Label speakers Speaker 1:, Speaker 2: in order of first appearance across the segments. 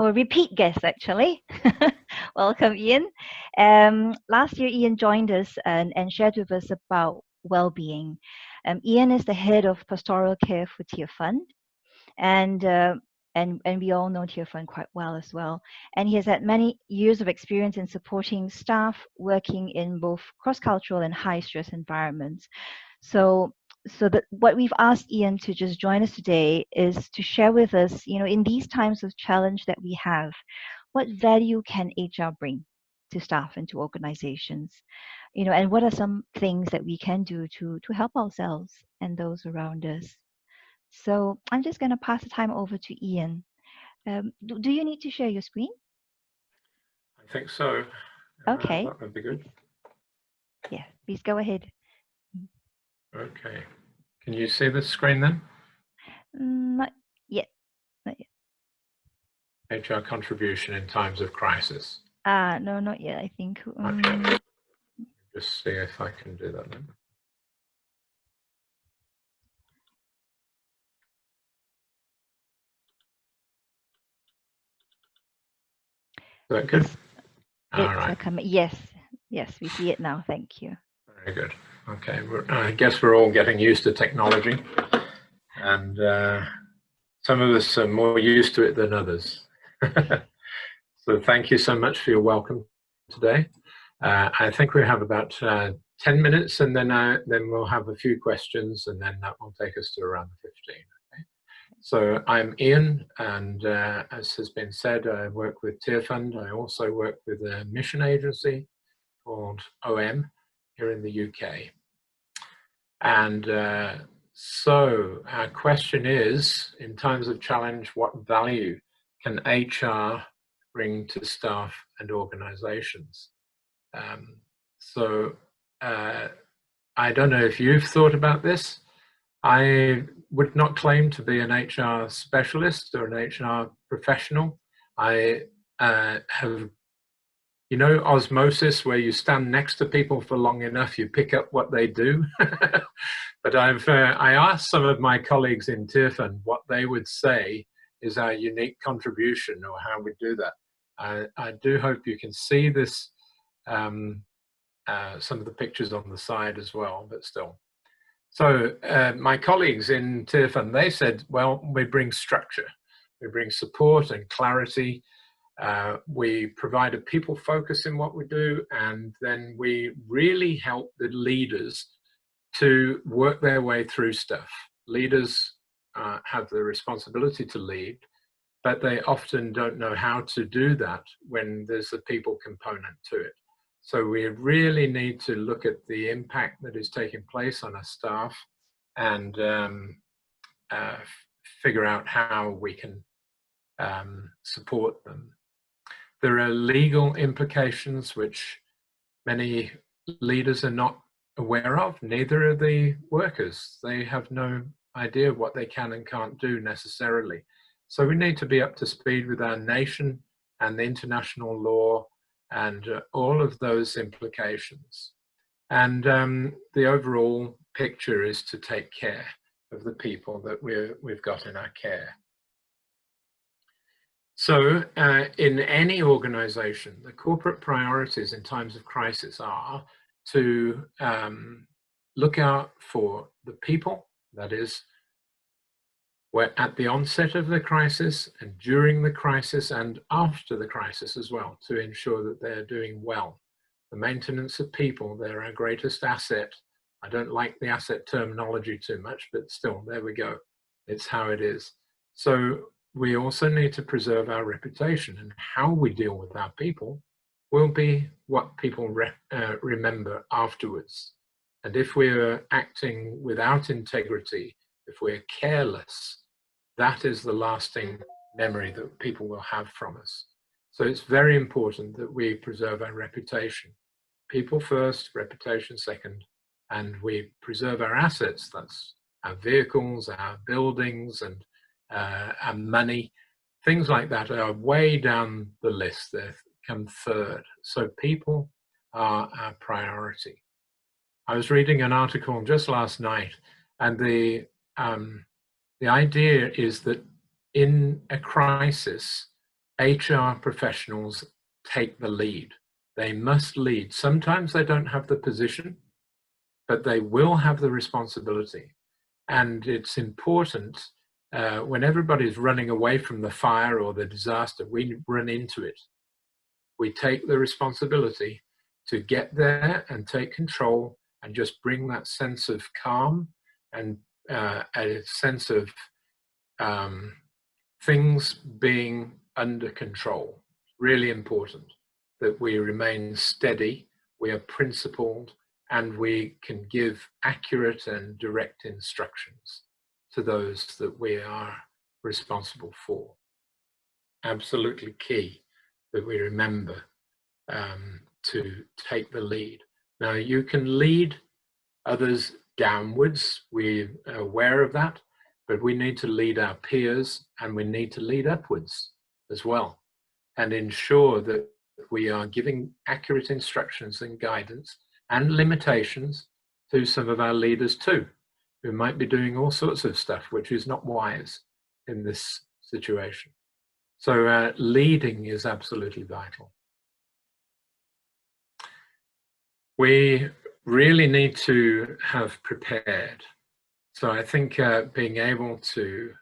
Speaker 1: or repeat guest actually. Welcome, Ian. Last year, Ian joined us and shared with us about well-being. Ian is the head of pastoral care for Tearfund, and and we all know Tearfund quite well as well. And he has had many years of experience in supporting staff working in both cross-cultural and high-stress environments. So that what we've asked Ian to just join us today is to share with us, in these times of challenge that we have, what value can HR bring to staff and to organizations, and what are some things that we can do to help ourselves and those around us. So I'm just going to pass the time over to Ian. Do you need to share your screen?
Speaker 2: I think so.
Speaker 1: Okay.
Speaker 2: That would be good.
Speaker 1: Yeah, please go ahead.
Speaker 2: Okay. Can you see the screen then?
Speaker 1: Not yet. Not
Speaker 2: yet. HR contribution in times of crisis.
Speaker 1: No, not yet, I think.
Speaker 2: Okay. Just see if I can do that then. Is that good?
Speaker 1: All right. Yes, we see it now. Thank you.
Speaker 2: Very good. Okay, I guess we're all getting used to technology, and some of us are more used to it than others. So thank you so much for your welcome today. I think we have about 10 minutes, and then we'll have a few questions, and then that will take us to around 15. Okay? So I'm Ian, and as has been said, I work with Tearfund. I also work with a mission agency called OM here in the UK. And so our question is, in times of challenge, what value can HR bring to staff and organizations? I don't know if you've thought about this. I would not claim to be an HR specialist or an HR professional. I have, osmosis, where you stand next to people for long enough, you pick up what they do. But I asked some of my colleagues in Tearfund what they would say is our unique contribution, or how we do that. I do hope you can see this, some of the pictures on the side as well, but still. So my colleagues in Tearfund, they said, well, we bring structure, we bring support and clarity. We provide a people focus in what we do, and then we really help the leaders to work their way through stuff. Leaders have the responsibility to lead, but they often don't know how to do that when there's a people component to it. So we really need to look at the impact that is taking place on our staff and figure out how we can support them. There are legal implications which many leaders are not aware of, neither are the workers. They have no idea what they can and can't do necessarily. So we need to be up to speed with our nation and the international law and all of those implications. And the overall picture is to take care of the people that we've got in our care. So in any organization, the corporate priorities in times of crisis are to look out for the people, that is, we're at the onset of the crisis and during the crisis and after the crisis as well, to ensure that they're doing well. The maintenance of people, they're our greatest asset. I don't like the asset terminology too much, but still, there we go. It's how it is. So we also need to preserve our reputation, and how we deal with our people will be what people remember afterwards. And if we're acting without integrity, if we're careless, that is the lasting memory that people will have from us. So it's very important that we preserve our reputation. People first, reputation second, and we preserve our assets. That's our vehicles, our buildings, and our money. Things like that are way down the list. They come third. So people are our priority. I was reading an article just last night, and the idea is that in a crisis, HR professionals take the lead. They must lead. Sometimes they don't have the position, but they will have the responsibility. And it's important when everybody's running away from the fire or the disaster, we run into it. We take the responsibility to get there and take control and just bring that sense of calm and a sense of things being under control. Really important that we remain steady, we are principled, and we can give accurate and direct instructions to those that we are responsible for. Absolutely key that we remember to take the lead. Now, you can lead others downwards, we're aware of that, but we need to lead our peers and we need to lead upwards as well, and ensure that we are giving accurate instructions and guidance and limitations to some of our leaders too, who might be doing all sorts of stuff which is not wise in this situation. So leading is absolutely vital. We really need to have prepared. So I think being able to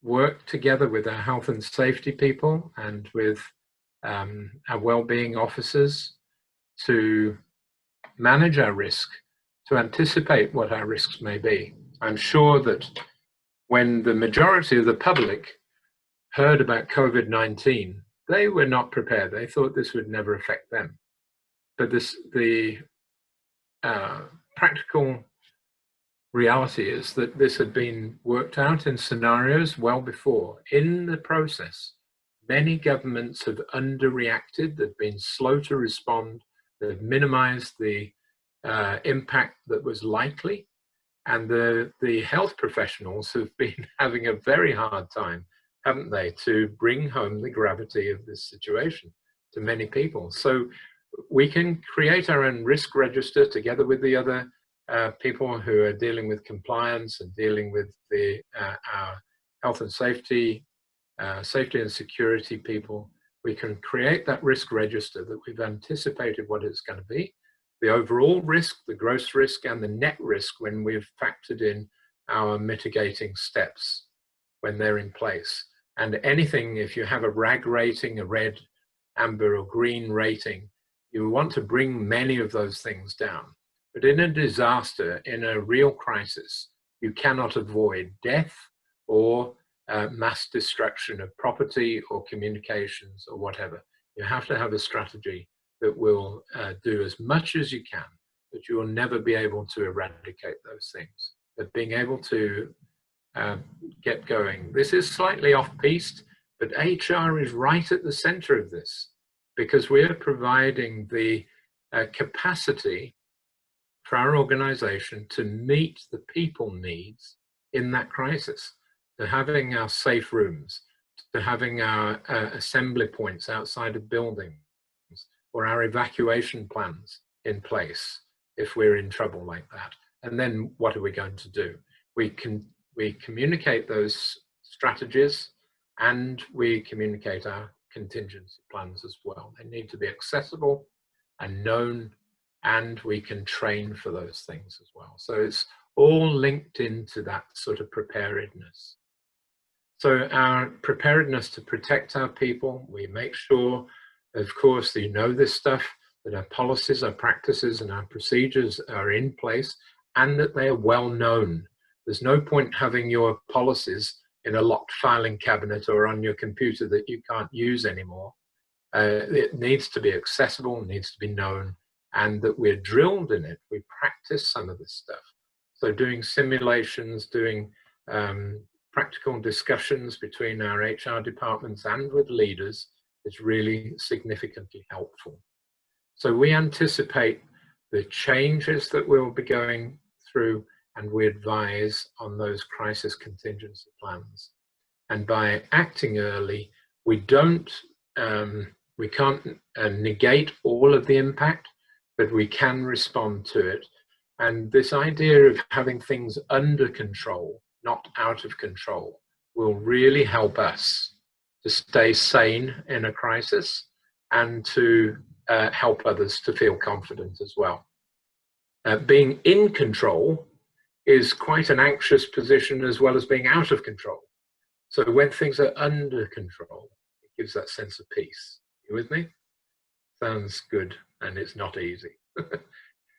Speaker 2: work together with our health and safety people and with our well-being officers to manage our risk, to anticipate what our risks may be. I'm sure that when the majority of the public heard about COVID-19, they were not prepared. They thought this would never affect them. But the practical reality is that this had been worked out in scenarios well before. In the process, many governments have underreacted, they've been slow to respond, they've minimized the impact that was likely, and the health professionals have been having a very hard time, haven't they, to bring home the gravity of this situation to many people. So we can create our own risk register together with the other people who are dealing with compliance and dealing with our health and safety and security people. We can create that risk register that we've anticipated what it's going to be, the overall risk, the gross risk, and the net risk when we've factored in our mitigating steps when they're in place. And anything, if you have a RAG rating, a red, amber, or green rating, you want to bring many of those things down. But in a disaster, in a real crisis, you cannot avoid death or mass destruction of property or communications or whatever. You have to have a strategy that will do as much as you can, but you will never be able to eradicate those things. But being able to get going. This is slightly off-piste, but HR is right at the center of this, because we're providing the capacity for our organization to meet the people needs in that crisis, to having our safe rooms, to having our assembly points outside of buildings, or our evacuation plans in place if we're in trouble like that. And then what are we going to do? We communicate those strategies, and we communicate our contingency plans as well. They need to be accessible and known, and we can train for those things as well. So it's all linked into that sort of preparedness. So our preparedness to protect our people, we make sure, of course, that you know this stuff, that our policies, our practices, and our procedures are in place, and that they are well known. There's no point having your policies in a locked filing cabinet or on your computer that you can't use anymore. It needs to be accessible, needs to be known, and that we're drilled in it. We practice some of this stuff. So doing simulations, doing practical discussions between our HR departments and with leaders is really significantly helpful. So we anticipate the changes that we'll be going through, and we advise on those crisis contingency plans. And by acting early, we can't negate all of the impact, but we can respond to it. And this idea of having things under control, not out of control, will really help us to stay sane in a crisis, and to help others to feel confident as well. Being in control is quite an anxious position as well as being out of control. So when things are under control, it gives that sense of peace. You with me? Sounds good, and it's not easy.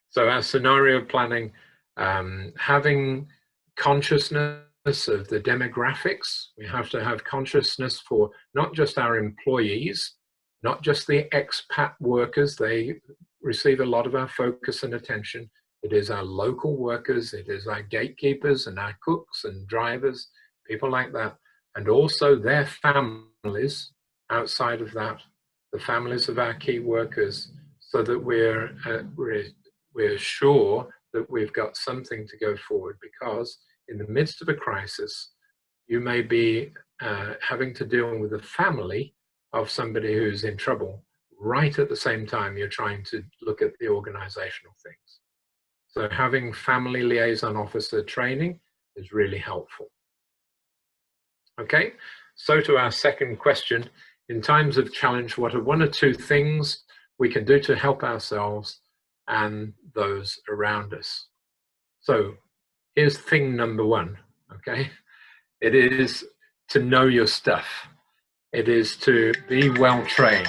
Speaker 2: So our scenario planning, having consciousness of the demographics, we have to have consciousness for not just our employees, not just the expat workers, they receive a lot of our focus and attention. It is our local workers, it is our gatekeepers and our cooks and drivers, people like that, and also their families outside of that, the families of our key workers, so that we're sure that we've got something to go forward, because in the midst of a crisis, you may be having to deal with the family of somebody who's in trouble right at the same time you're trying to look at the organizational things. So having family liaison officer training is really helpful. Okay, so to our second question, in times of challenge, what are one or two things we can do to help ourselves and those around us? So here's thing number one, okay? It is to know your stuff. It is to be well trained.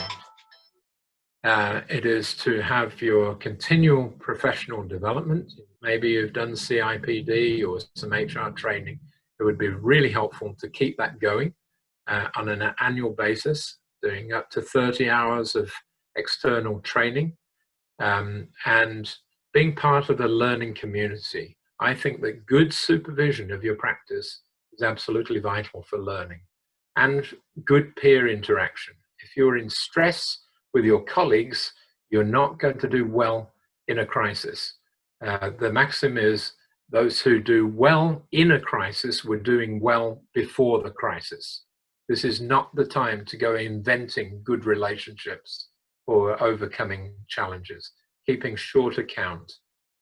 Speaker 2: It is to have your continual professional development. Maybe you've done CIPD or some HR training. It would be really helpful to keep that going on an annual basis, doing up to 30 hours of external training, and being part of the learning community. I think that good supervision of your practice is absolutely vital for learning, and good peer interaction. If you're in stress with your colleagues, you're not going to do well in a crisis. The maxim is those who do well in a crisis were doing well before the crisis. This is not the time to go inventing good relationships or overcoming challenges, keeping short account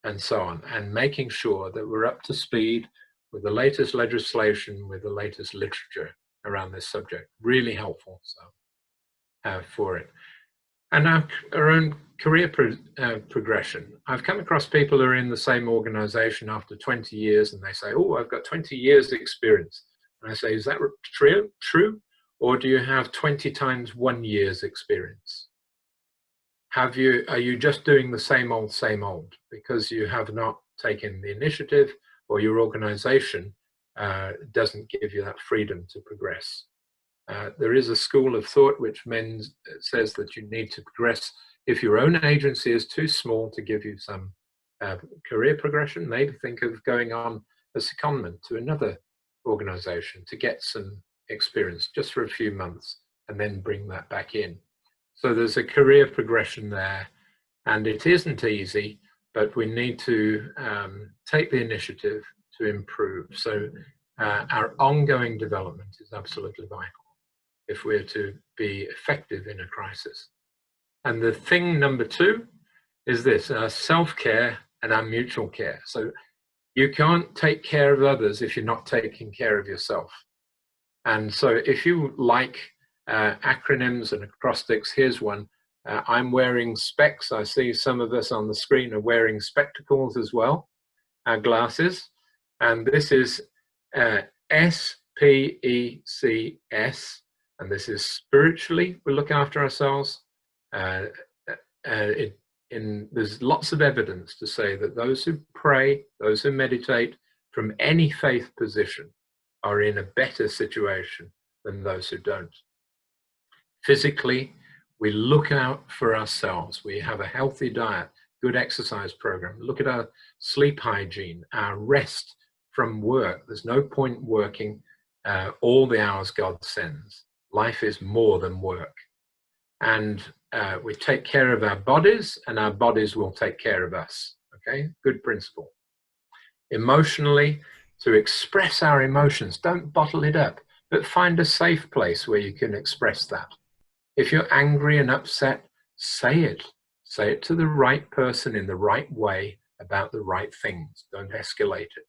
Speaker 2: and so on, and making sure that we're up to speed with the latest legislation, with the latest literature around this subject. Really helpful for it. And our own career progression. I've come across people who are in the same organization after 20 years and they say, oh, I've got 20 years experience. And I say, is that true? Or do you have 20 times 1 year's experience? Are you just doing the same old, because you have not taken the initiative, or your organization doesn't give you that freedom to progress? There is a school of thought which says that you need to progress. If your own agency is too small to give you some career progression, maybe think of going on a secondment to another organization to get some experience just for a few months and then bring that back in. So there's a career progression there, and it isn't easy, but we need to take the initiative to improve. So our ongoing development is absolutely vital if we're to be effective in a crisis. And the thing number two is this, our self-care and our mutual care. So you can't take care of others if you're not taking care of yourself. And so if you like acronyms and acrostics, here's one. I'm wearing specs. I see some of us on the screen are wearing spectacles as well, our glasses. And this is SPECS. And this is spiritually, we look after ourselves. There's lots of evidence to say that those who pray, those who meditate from any faith position are in a better situation than those who don't. Physically, we look out for ourselves. We have a healthy diet, good exercise program. Look at our sleep hygiene, our rest from work. There's no point working all the hours God sends. Life is more than work. And we take care of our bodies, and our bodies will take care of us. Okay, good principle. Emotionally, to express our emotions, don't bottle it up, but find a safe place where you can express that. If you're angry and upset, say it. Say it to the right person in the right way about the right things. Don't escalate it.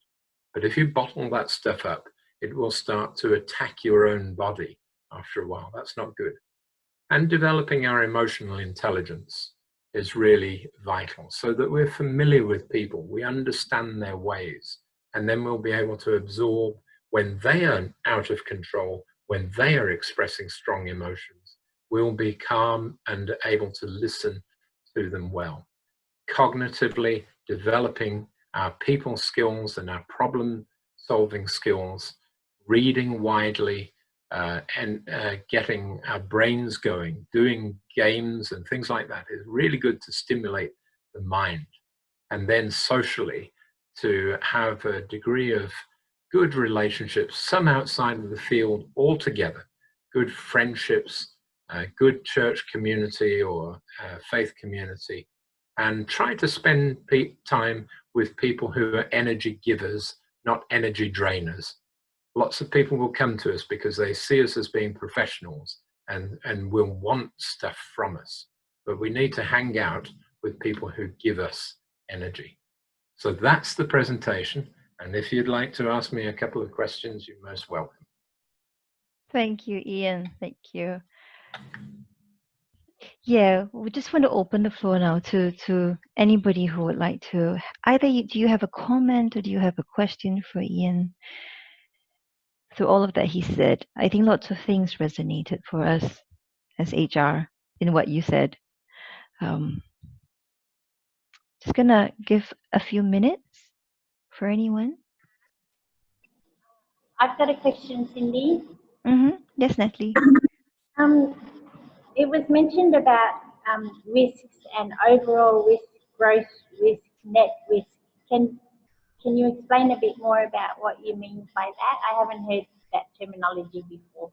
Speaker 2: But if you bottle that stuff up, it will start to attack your own body. after a while. That's not good. And developing our emotional intelligence is really vital, so that we're familiar with people, we understand their ways, and then we'll be able to absorb when they are out of control, when they are expressing strong emotions. We'll be calm and able to listen to them well. Cognitively developing our people skills and our problem solving skills, reading widely, and getting our brains going, doing games and things like that is really good to stimulate the mind. And then socially, to have a degree of good relationships, some outside of the field altogether, good friendships, good church community or faith community, and try to spend time with people who are energy givers, not energy drainers. Lots of people will come to us because they see us as being professionals and will want stuff from us. But we need to hang out with people who give us energy. So that's the presentation. And if you'd like to ask me a couple of questions, you're most welcome.
Speaker 1: Thank you, Ian. Thank you. Yeah, we just want to open the floor now to anybody who would like to. Either do you have a comment or do you have a question for Ian? Through all of that he said, I think lots of things resonated for us as HR in what you said. Just gonna give a few minutes for anyone.
Speaker 3: I've got a question, Cindy.
Speaker 1: Yes, Natalie.
Speaker 3: It was mentioned about risks and overall risk, gross risk, net risk. Can you explain a bit more about what you mean by that? I haven't heard that terminology before.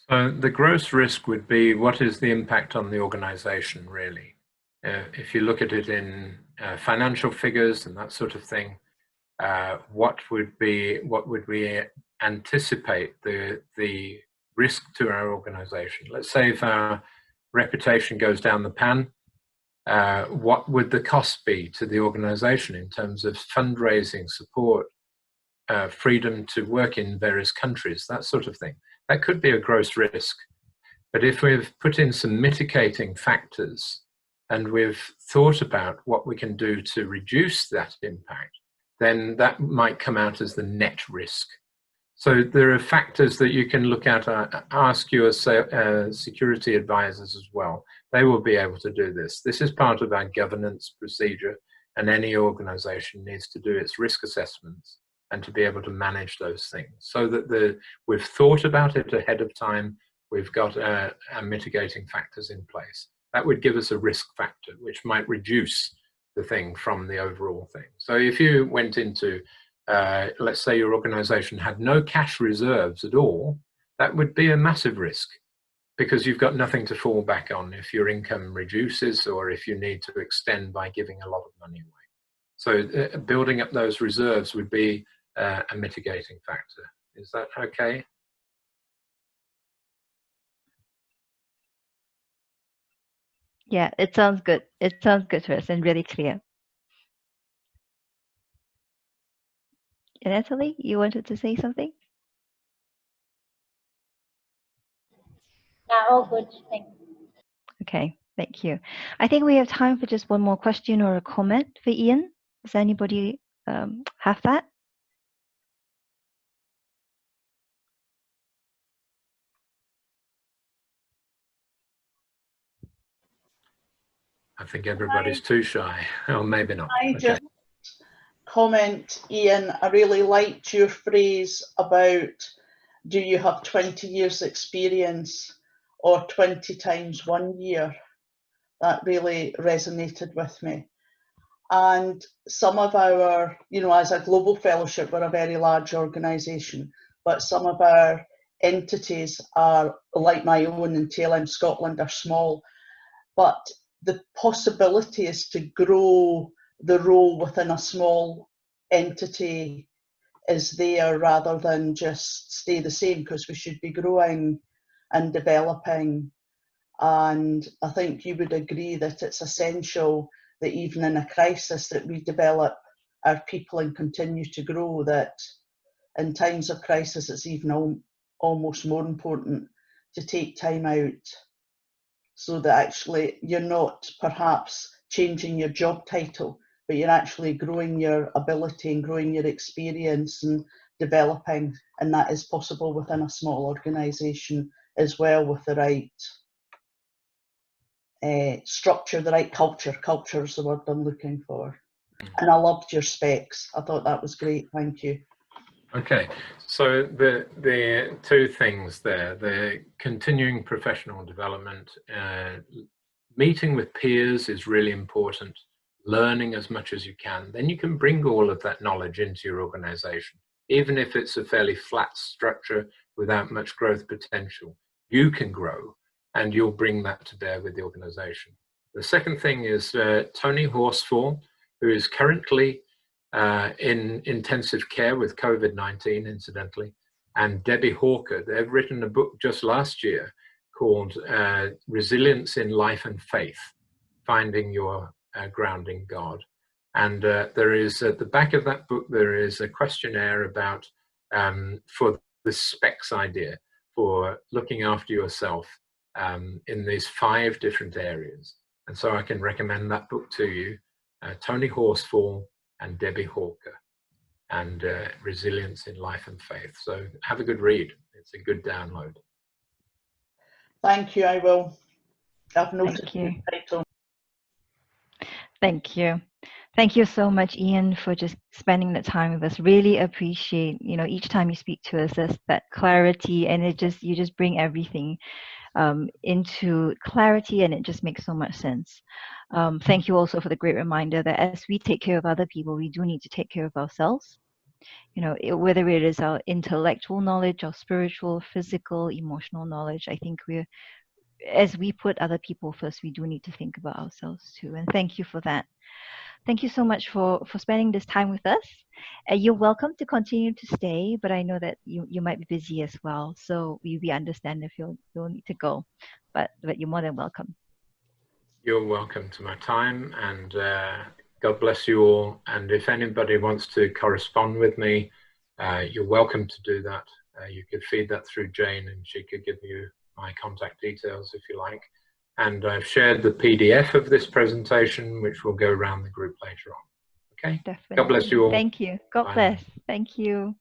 Speaker 2: So the gross risk would be what is the impact on the organization, really. If you look at it in financial figures and that sort of thing, what would we anticipate the risk to our organization? Let's say if our reputation goes down the pan, what would the cost be to the organization in terms of fundraising, support, freedom to work in various countries, that sort of thing? That could be a gross risk. But if we've put in some mitigating factors and we've thought about what we can do to reduce that impact, then that might come out as the net risk. So there are factors that you can look at, ask your security advisors as well. They will be able to do this. This is part of our governance procedure, and any organization needs to do its risk assessments and to be able to manage those things so that we've thought about it ahead of time. We've got our mitigating factors in place. That would give us a risk factor, which might reduce the thing from the overall thing. So if you went into, let's say your organization had no cash reserves at all, that would be a massive risk because you've got nothing to fall back on if your income reduces or if you need to extend by giving a lot of money away. So building up those reserves would be a mitigating factor. Is that okay?
Speaker 1: Yeah, it sounds good. It sounds good to us and really clear. Natalie, you wanted to say something?
Speaker 3: No, all good. Thanks.
Speaker 1: Okay, thank you. I think we have time for just one more question or a comment for Ian. Does anybody have that?
Speaker 2: I think everybody's too shy. Oh, maybe not.
Speaker 4: I
Speaker 2: Okay.
Speaker 4: just comment, Ian, I really liked your phrase about, do you have 20 years experience or 20 times 1 year? That really resonated with me. And some of our, as a global fellowship, we're a very large organisation, but some of our entities are, like my own in Tearfund, Scotland, are small. But the possibility is to grow the role within a small entity is there rather than just stay the same, because we should be growing and developing. And I think you would agree that it's essential that even in a crisis that we develop our people and continue to grow, that in times of crisis it's even almost more important to take time out so that actually you're not perhaps changing your job title, but you're actually growing your ability and growing your experience and developing, and that is possible within a small organisation as well, with the right structure, the right culture. Culture is the word I'm looking for. And I loved your specs. I thought that was great. Thank you.
Speaker 2: Okay, so the two things there, the continuing professional development, meeting with peers is really important, learning as much as you can. Then you can bring all of that knowledge into your organization. Even if it's a fairly flat structure without much growth potential, you can grow and you'll bring that to bear with the organization. The second thing is Tony Horsfall, who is currently in intensive care with COVID-19, incidentally, and Debbie Hawker. They've written a book just last year called Resilience in Life and Faith, Finding Your Grounding God. And there is, at the back of that book, there is a questionnaire about, for the SPECS idea, for looking after yourself in these 5 different areas. And so I can recommend that book to you, Tony Horsfall and Debbie Hawker, and Resilience in Life and Faith. So have a good read. It's a good download.
Speaker 4: Thank you, I will. I've noted
Speaker 1: Thank you.
Speaker 4: the title.
Speaker 1: Thank you. Thank you so much, Ian, for just spending the time with us. Really appreciate, each time you speak to us, there's that clarity, and you just bring everything into clarity, and it just makes so much sense. Thank you also for the great reminder that as we take care of other people, we do need to take care of ourselves. Whether it is our intellectual knowledge, our spiritual, physical, emotional knowledge, I think as we put other people first, we do need to think about ourselves too. And thank you for that. Thank you so much for spending this time with us. You're welcome to continue to stay, but I know that you might be busy as well. So we understand if you'll need to go, but you're more than welcome.
Speaker 2: You're welcome to my time, and God bless you all. And if anybody wants to correspond with me, you're welcome to do that. You could feed that through Jane, and she could give you my contact details if you like. And I've shared the PDF of this presentation, which will go around the group later on. Okay?
Speaker 1: Definitely.
Speaker 2: God bless you all.
Speaker 1: Thank you. God
Speaker 2: Bye.
Speaker 1: bless. Thank you.